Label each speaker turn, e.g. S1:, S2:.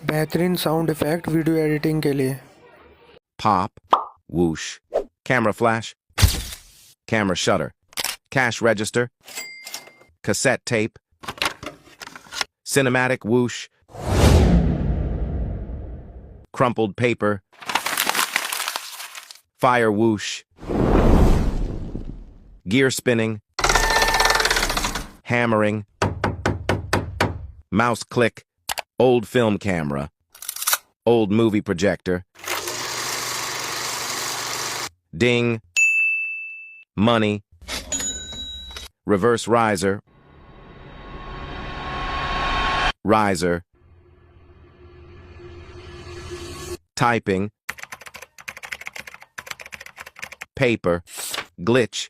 S1: बेहतरीन sound effect video editing के लिए।
S2: Pop, whoosh, camera flash, camera shutter, cash register, cassette tape, cinematic whoosh, crumpled paper, fire whoosh, gear spinning, hammering, mouse click, old film camera, old movie projector, ding, money, reverse riser, riser, typing, paper, glitch,